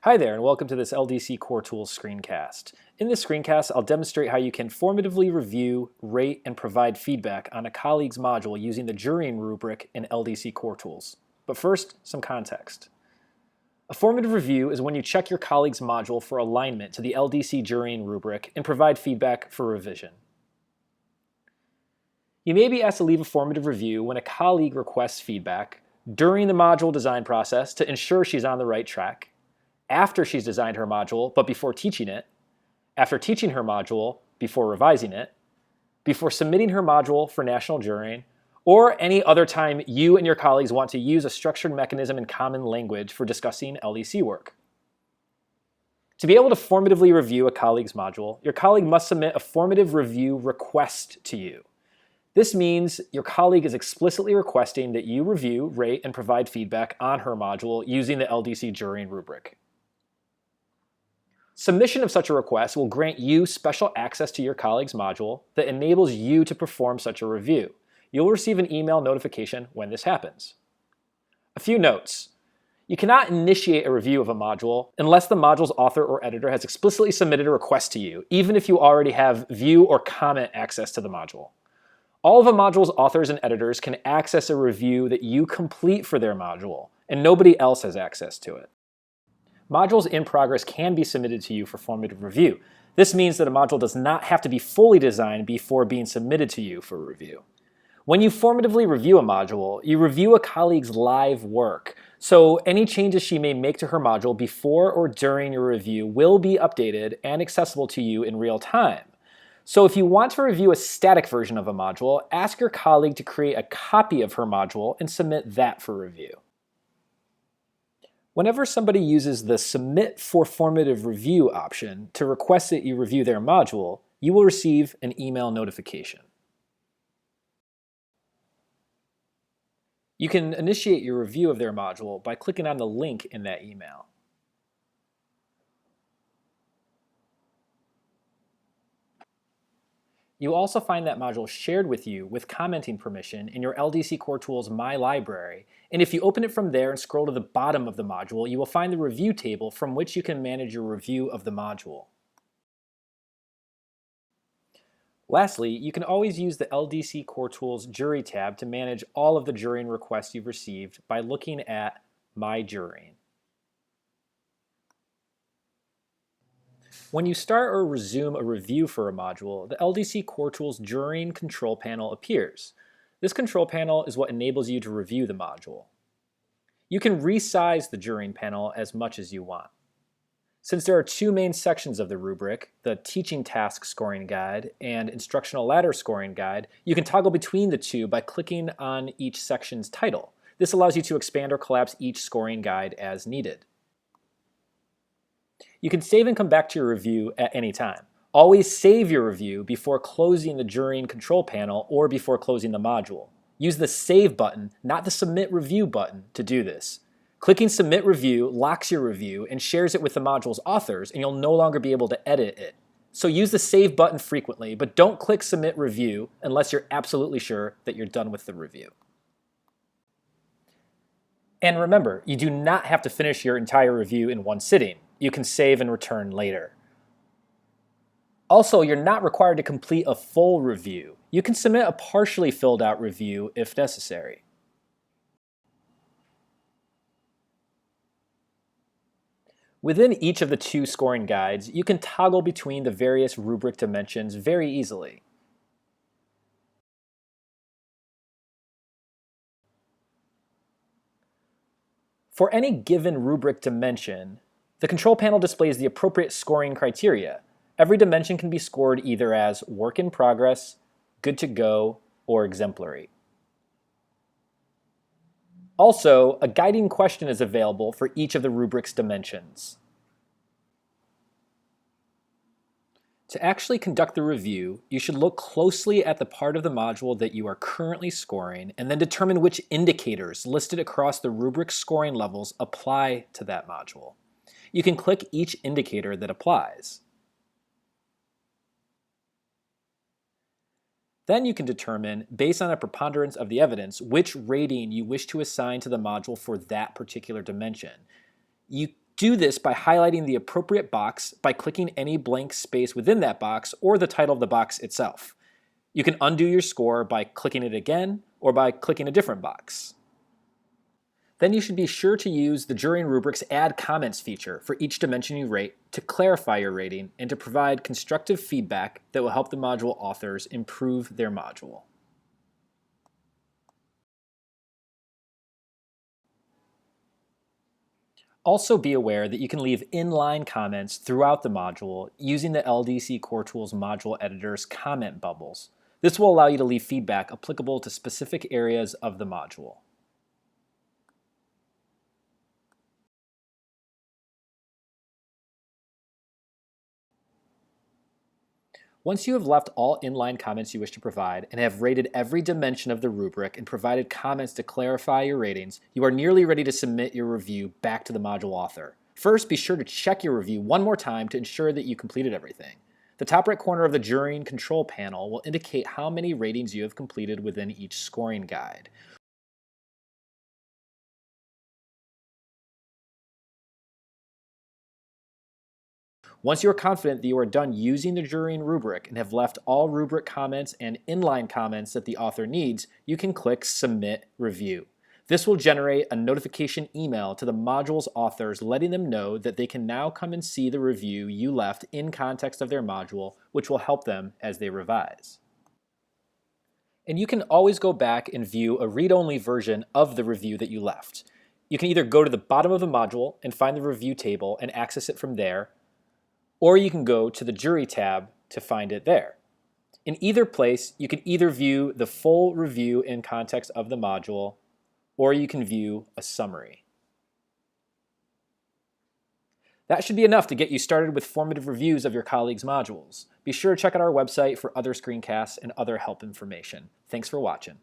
Hi there, and welcome to this LDC CoreTools screencast. In this screencast, I'll demonstrate how you can formatively review, rate, and provide feedback on a colleague's module using the Jurying Rubric in LDC CoreTools. But first, some context. A formative review is when you check your colleague's module for alignment to the LDC Jurying Rubric and provide feedback for revision. You may be asked to leave a formative review when a colleague requests feedback during the module design process to ensure she's on the right track, after she's designed her module but before teaching it, after teaching her module before revising it, before submitting her module for national jurying, or any other time you and your colleagues want to use a structured mechanism in common language for discussing LDC work. To be able to formatively review a colleague's module, your colleague must submit a formative review request to you. This means your colleague is explicitly requesting that you review, rate, and provide feedback on her module using the LDC Jurying Rubric. Submission of such a request will grant you special access to your colleague's module that enables you to perform such a review. You'll receive an email notification when this happens. A few notes. You cannot initiate a review of a module unless the module's author or editor has explicitly submitted a request to you, even if you already have view or comment access to the module. All of a module's authors and editors can access a review that you complete for their module, and nobody else has access to it. Modules in progress can be submitted to you for formative review. This means that a module does not have to be fully designed before being submitted to you for review. When you formatively review a module, you review a colleague's live work, so any changes she may make to her module before or during your review will be updated and accessible to you in real time. So if you want to review a static version of a module, ask your colleague to create a copy of her module and submit that for review. Whenever somebody uses the Submit for Formative Review option to request that you review their module, you will receive an email notification. You can initiate your review of their module by clicking on the link in that email. You'll also find that module shared with you with commenting permission in your LDC CoreTools My Library, and if you open it from there and scroll to the bottom of the module, you will find the review table from which you can manage your review of the module. Lastly, you can always use the LDC CoreTools Jury tab to manage all of the jurying requests you've received by looking at My Jurying. When you start or resume a review for a module, the LDC CoreTools Jurying Control Panel appears. This control panel is what enables you to review the module. You can resize the jurying panel as much as you want. Since there are two main sections of the rubric, the Teaching Task Scoring Guide and Instructional Ladder Scoring Guide, you can toggle between the two by clicking on each section's title. This allows you to expand or collapse each scoring guide as needed. You can save and come back to your review at any time. Always save your review before closing the jurying control panel or before closing the module. Use the Save button, not the Submit Review button, to do this. Clicking Submit Review locks your review and shares it with the module's authors, and you'll no longer be able to edit it. So use the Save button frequently, but don't click Submit Review unless you're absolutely sure that you're done with the review. And remember, you do not have to finish your entire review in one sitting. You can save and return later. Also, you're not required to complete a full review. You can submit a partially filled out review if necessary. Within each of the two scoring guides, you can toggle between the various rubric dimensions very easily. For any given rubric dimension, the control panel displays the appropriate scoring criteria. Every dimension can be scored either as Work in Progress, Good to Go, or Exemplary. Also, a guiding question is available for each of the rubric's dimensions. To actually conduct the review, you should look closely at the part of the module that you are currently scoring and then determine which indicators listed across the rubric scoring levels apply to that module. You can click each indicator that applies. Then you can determine, based on a preponderance of the evidence, which rating you wish to assign to the module for that particular dimension. You Do this by highlighting the appropriate box by clicking any blank space within that box or the title of the box itself. You can undo your score by clicking it again or by clicking a different box. Then you should be sure to use the Jurying Rubric's Add Comments feature for each dimension you rate to clarify your rating and to provide constructive feedback that will help the module authors improve their module. Also be aware that you can leave inline comments throughout the module using the LDC CoreTools module editor's comment bubbles. This will allow you to leave feedback applicable to specific areas of the module. Once you have left all inline comments you wish to provide and have rated every dimension of the rubric and provided comments to clarify your ratings, you are nearly ready to submit your review back to the module author. First, be sure to check your review one more time to ensure that you completed everything. The top right corner of the jurying control panel will indicate how many ratings you have completed within each scoring guide. Once you are confident that you are done using the jurying rubric and have left all rubric comments and inline comments that the author needs, you can click Submit Review. This will generate a notification email to the module's authors letting them know that they can now come and see the review you left in context of their module, which will help them as they revise. And you can always go back and view a read-only version of the review that you left. You can either go to the bottom of the module and find the review table and access it from there, or you can go to the Jury tab to find it there. In either place, you can either view the full review in context of the module, or you can view a summary. That should be enough to get you started with formative reviews of your colleagues' modules. Be sure to check out our website for other screencasts and other help information. Thanks for watching.